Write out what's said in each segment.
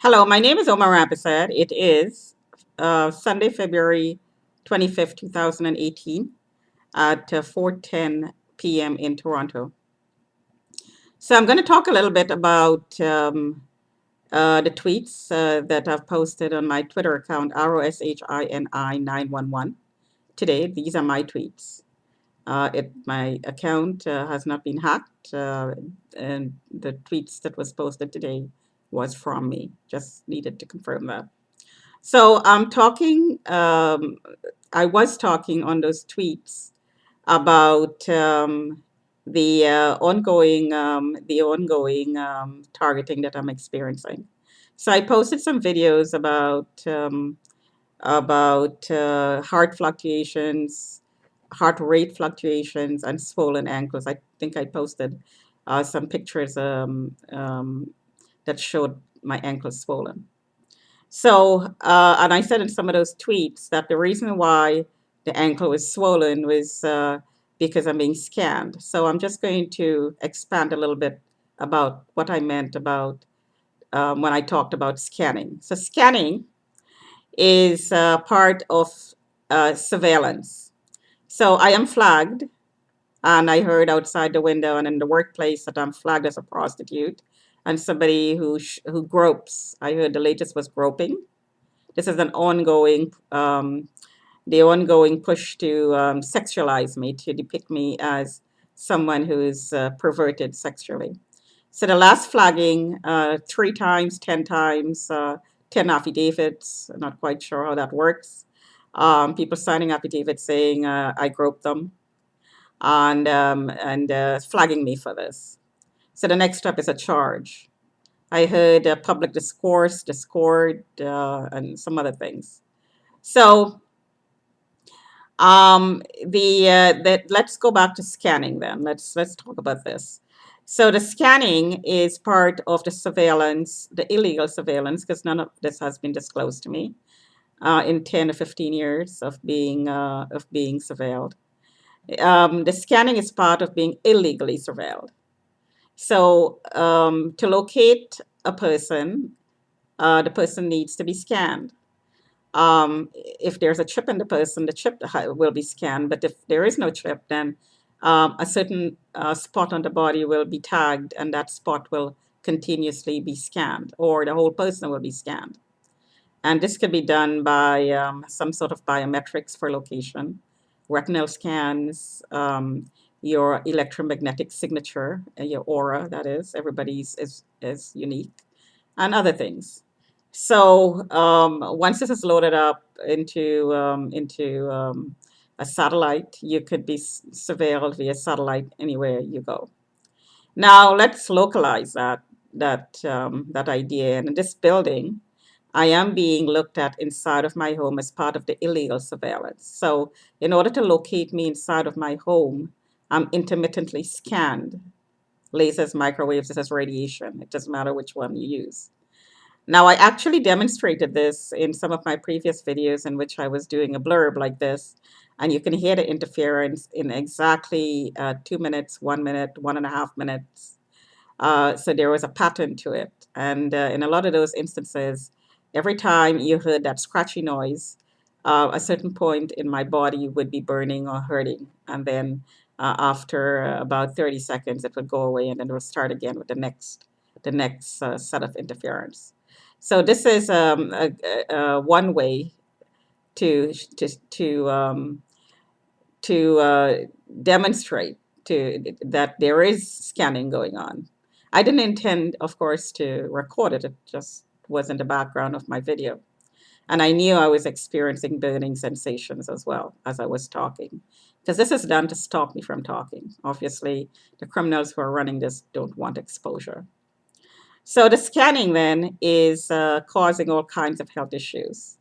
Hello, my name is Omar Rabasad. It is Sunday, February 25th, 2018 at 4:10 p.m. in Toronto. So I'm going to talk a little bit about the tweets that I've posted on my Twitter account, ROSHINI911. Today, these are my tweets. My account has not been hacked, and the tweets that was posted today was from me. Just needed to confirm that. So I was talking on those tweets about the ongoing targeting that I'm experiencing. So I posted some videos about heart fluctuations, heart rate fluctuations, and swollen ankles. I think I posted some pictures that showed my ankles swollen. So, and I said in some of those tweets that the reason why the ankle was swollen was because I'm being scanned. So I'm just going to expand a little bit about what I meant about when I talked about scanning. So scanning is part of surveillance. So I am flagged, and I heard outside the window and in the workplace that I'm flagged as a prostitute and somebody who gropes. I heard the latest was groping. This is an the ongoing push to sexualize me, to depict me as someone who is perverted sexually. So the last flagging, 3 times, 10 times, 10 affidavits. I'm not quite sure how that works. People signing affidavits saying I groped them and flagging me for this. So the next step is a charge. I heard public discourse, discord, and some other things. So let's go back to scanning then. Let's talk about this. So the scanning is part of the surveillance, the illegal surveillance, because none of this has been disclosed to me in 10 or 15 years of being surveilled. The scanning is part of being illegally surveilled. So to locate a person, the person needs to be scanned. If there's a chip in the person, the chip will be scanned. But if there is no chip, then a certain spot on the body will be tagged, and that spot will continuously be scanned, or the whole person will be scanned. And this can be done by some sort of biometrics for location, retinal scans, your electromagnetic signature, your aura, that is, everybody's is unique, and other things. So once this is loaded up into a satellite, you could be surveilled via satellite anywhere you go. Now let's localize that idea. And in this building, I am being looked at inside of my home as part of the illegal surveillance. So in order to locate me inside of my home, I'm intermittently scanned. Lasers, microwaves, this is radiation. It doesn't matter which one you use. Now, I actually demonstrated this in some of my previous videos in which I was doing a blurb like this, and you can hear the interference in exactly 2 minutes, 1 minute, 1.5 minutes. So there was a pattern to it. And in a lot of those instances, every time you heard that scratchy noise, a certain point in my body would be burning or hurting. And then after about 30 seconds, it would go away, and then it would start again with the next set of interference. So this is one way to to to um, to demonstrate that there is scanning going on. I didn't intend, of course, to record it. It just was in the background of my video. And I knew I was experiencing burning sensations as well as I was talking. Because this is done to stop me from talking. Obviously, the criminals who are running this don't want exposure. So the scanning then is causing all kinds of health issues.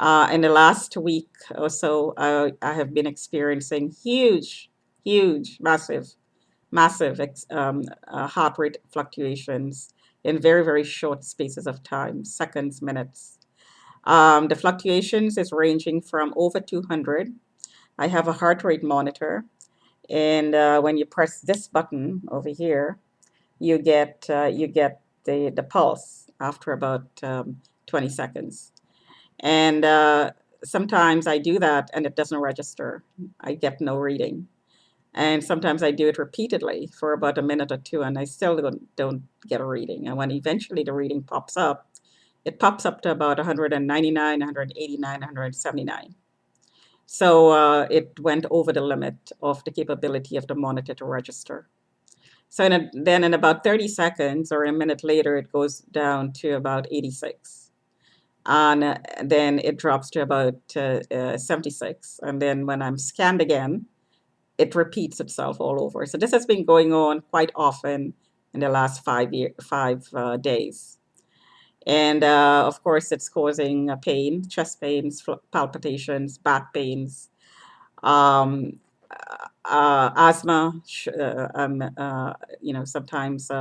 In the last week or so, I have been experiencing huge, massive heart rate fluctuations in very, very short spaces of time, seconds, minutes. The fluctuations is ranging from over 200. I have a heart rate monitor, and when you press this button over here, you get the pulse after about 20 seconds. And sometimes I do that and it doesn't register. I get no reading. And sometimes I do it repeatedly for about a minute or two and I still don't get a reading. And when eventually the reading pops up, it pops up to about 199, 189, 179. So it went over the limit of the capability of the monitor to register. So then in about 30 seconds or a minute later, it goes down to about 86. And then it drops to about 76. And then when I'm scanned again, it repeats itself all over. So this has been going on quite often in the last 5 days. And of course, it's causing pain, chest pains, palpitations, back pains, um, asthma. Sometimes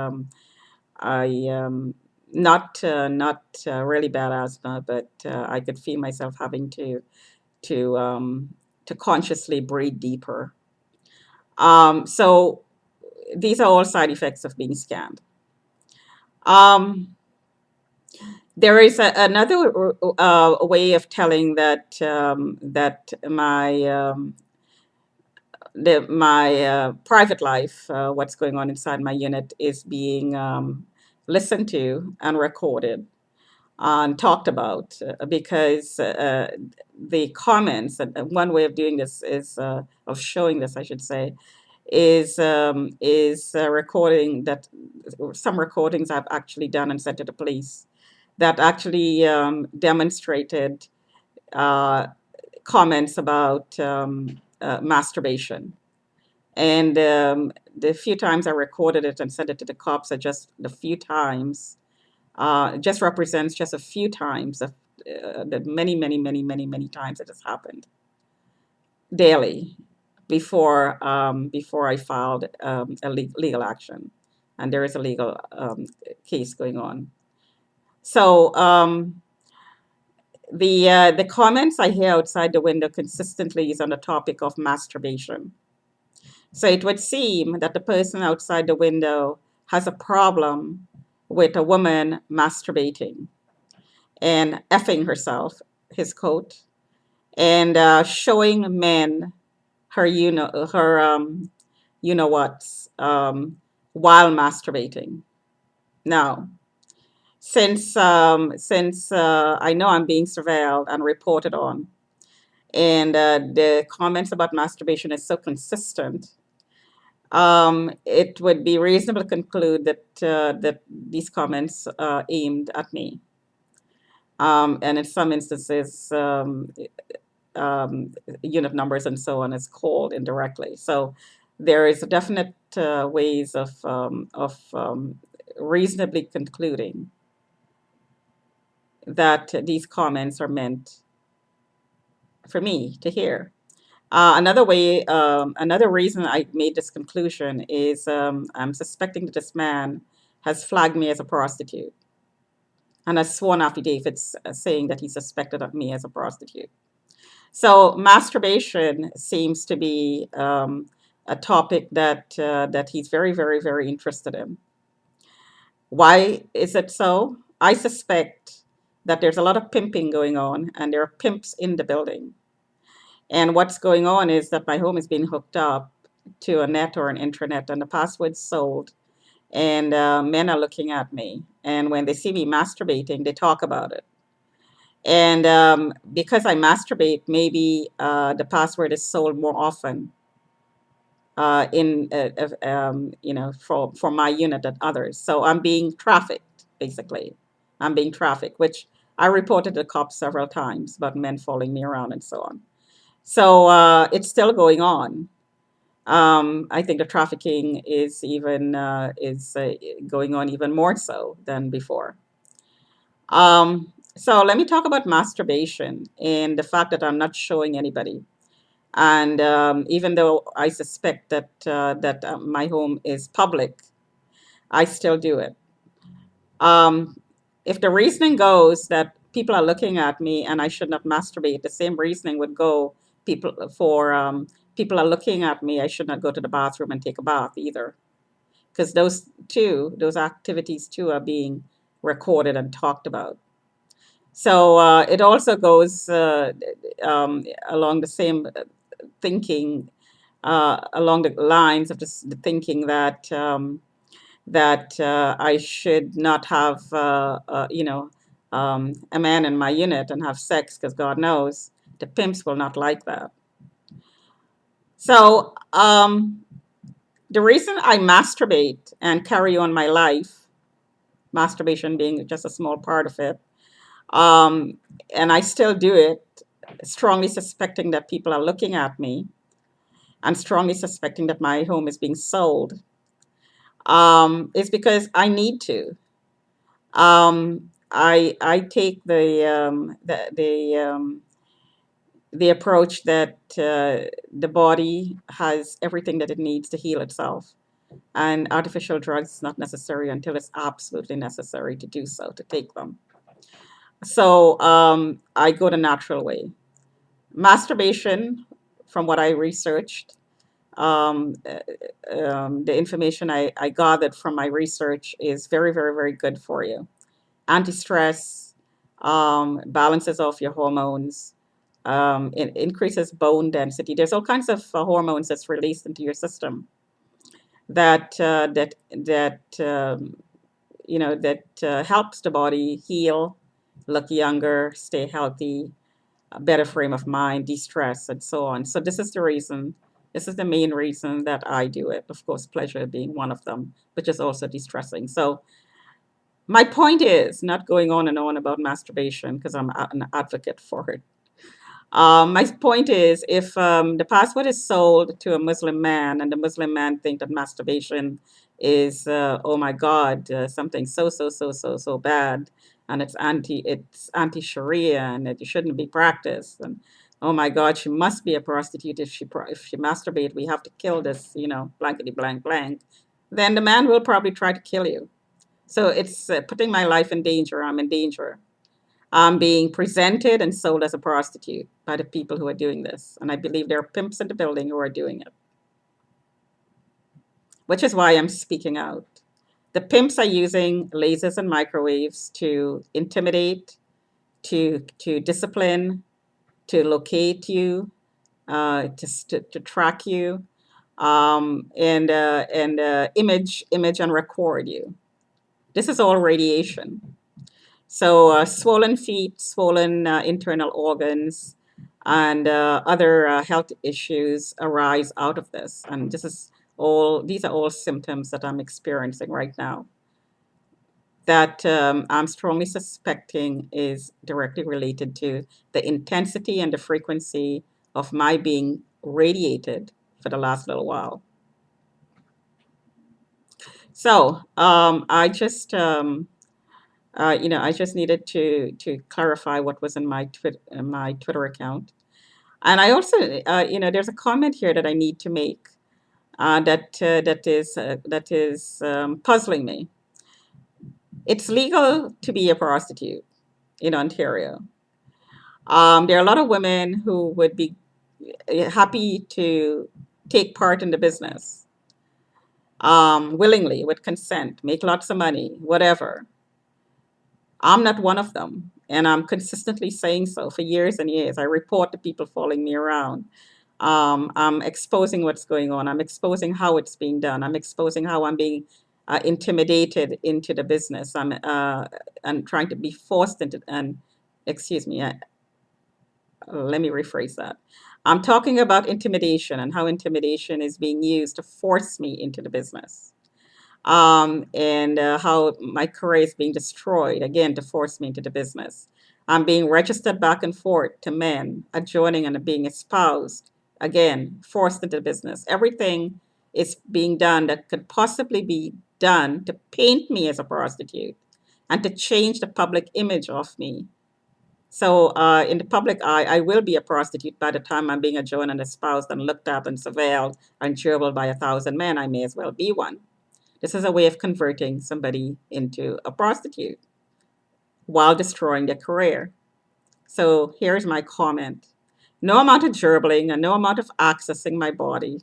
I not really bad asthma, but I could feel myself having to to consciously breathe deeper. So these are all side effects of being scanned. Um, there is another way of telling that that my private life, what's going on inside my unit, is being listened to and recorded and talked about because the comments, and one way of doing this is of showing this, I should say, is recording that some recordings I've actually done and sent to the police that actually demonstrated uh, comments about masturbation. And the few times I recorded it and sent it to the cops are just the few times, just represents just a few times of the many times it has happened daily before I filed a legal action, and there is a legal case going on. So the comments I hear outside the window consistently is on the topic of masturbation. So it would seem that the person outside the window has a problem with a woman masturbating and effing herself, his quote, and showing men her you know what's while masturbating. Now, since I know I'm being surveilled and reported on, and the comments about masturbation is so consistent, it would be reasonable to conclude that these comments aimed at me, and in some instances, um, unit numbers and so on is called indirectly. So there is definite ways of reasonably concluding that these comments are meant for me to hear. Another reason I made this conclusion is I'm suspecting that this man has flagged me as a prostitute and has sworn affidavits saying that he suspected of me as a prostitute. So masturbation seems to be a topic that he's very interested in. Why is it so? I suspect that there's a lot of pimping going on, and there are pimps in the building. And what's going on is that my home is being hooked up to a net or an intranet, and the password's sold. And men are looking at me, and when they see me masturbating, they talk about it. And because I masturbate, maybe the password is sold more often for my unit than others. So I'm being trafficked, basically. I'm being trafficked, which I reported to the cops several times about men following me around and so on. So it's still going on. I think the trafficking is even going on even more so than before. So let me talk about masturbation and the fact that I'm not showing anybody. And even though I suspect that my home is public, I still do it. Um, if the reasoning goes that people are looking at me and I should not masturbate, the same reasoning would go people are looking at me, I should not go to the bathroom and take a bath either. because those activities too are being recorded and talked about. So it also goes along the same thinking, along the lines of the thinking that I should not have, a man in my unit and have sex, because God knows the pimps will not like that. So the reason I masturbate and carry on my life, masturbation being just a small part of it, um, and I still do it, strongly suspecting that people are looking at me, and strongly suspecting that my home is being sold, is because I need to. I take the approach that the body has everything that it needs to heal itself, and artificial drugs is not necessary until it's absolutely necessary to do so, to take them. So I go the natural way. Masturbation, from what I researched, the information I gathered from my research, is very, very, very good for you. Anti-stress, balances off your hormones, it increases bone density. There's all kinds of hormones that's released into your system that helps the body heal, look younger, stay healthy, a better frame of mind, de-stress, and so on. So this is the reason. This is the main reason that I do it. Of course, pleasure being one of them, which is also de-stressing. So my point is not going on and on about masturbation because I'm an advocate for it. My point is, if the passport is sold to a Muslim man and the Muslim man think that masturbation is, oh my God, something so bad, and it's anti Sharia and it shouldn't be practiced, and oh my God, she must be a prostitute if she masturbate. We have to kill this, blankety blank blank. Then the man will probably try to kill you. So it's putting my life in danger. I'm in danger. I'm being presented and sold as a prostitute by the people who are doing this. And I believe there are pimps in the building who are doing it, which is why I'm speaking out. The pimps are using lasers and microwaves to intimidate, to discipline, to locate you, to track you, and image and record you. This is all radiation. So swollen feet, swollen internal organs, and other health issues arise out of this. And these are all symptoms that I'm experiencing right now that I'm strongly suspecting is directly related to the intensity and the frequency of my being radiated for the last little while. So I just needed to clarify what was in my Twitter account. And I also, there's a comment here that I need to make that is puzzling me. It's legal to be a prostitute in Ontario. There are a lot of women who would be happy to take part in the business willingly, with consent, make lots of money, whatever. I'm not one of them. And I'm consistently saying so for years and years. I report the people following me around. I'm exposing what's going on. I'm exposing how it's being done. I'm exposing how I'm being intimidated into the business. I'm trying to be forced into, and excuse me, let me rephrase that. I'm talking about intimidation and how intimidation is being used to force me into the business, and how my career is being destroyed, again, to force me into the business. I'm being registered back and forth to men, adjoining and being espoused, again, forced into the business. Everything is being done that could possibly be done to paint me as a prostitute and to change the public image of me. So in the public eye, I will be a prostitute by the time I'm being adjoined and espoused and looked at and surveilled and gerbiled by 1,000 men. I may as well be one. This is a way of converting somebody into a prostitute while destroying their career. So here's my comment. No amount of gerbling and no amount of accessing my body,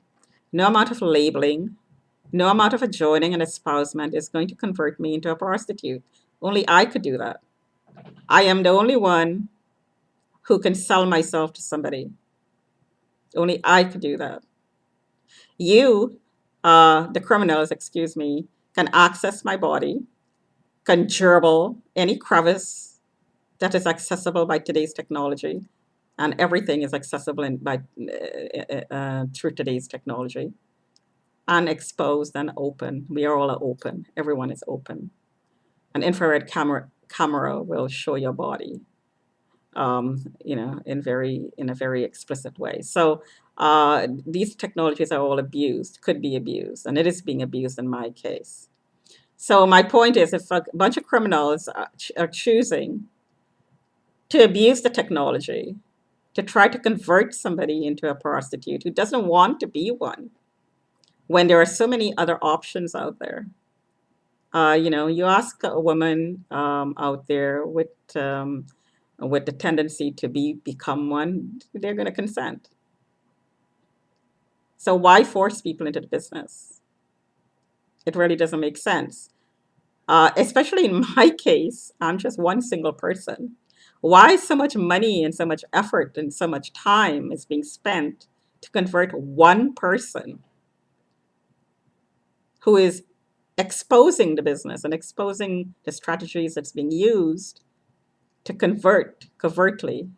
no amount of labeling, No amount of adjoining and espousement is going to convert me into a prostitute. Only I could do that. I am the only one who can sell myself to somebody. Only I could do that. You, the criminals, excuse me, can access my body, can gerbil any crevice that is accessible by today's technology, and everything is accessible through today's technology, unexposed and open. We are all open. Everyone is open. An infrared camera will show your body, in a very explicit way. So these technologies are all abused, could be abused, and it is being abused in my case. So my point is, if a bunch of criminals are choosing to abuse the technology to try to convert somebody into a prostitute who doesn't want to be one, when there are so many other options out there. You ask a woman out there with the tendency to become one, they're going to consent. So why force people into the business? It really doesn't make sense. Especially in my case, I'm just one single person. Why so much money and so much effort and so much time is being spent to convert one person who is exposing the business and exposing the strategies that's being used to convert covertly?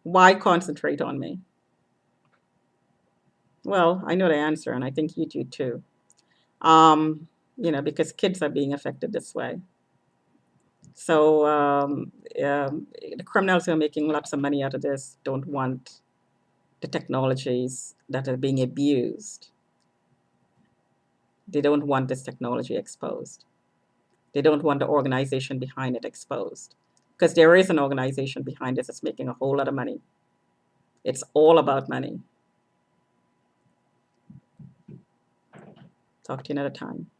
Why concentrate on me? Well, I know the answer, and I think you do too. Um, because kids are being affected this way. So the criminals who are making lots of money out of this don't want the technologies that are being abused. They don't want this technology exposed. They don't want the organization behind it exposed. Because there is an organization behind this that's making a whole lot of money. It's all about money. Talk to you another time.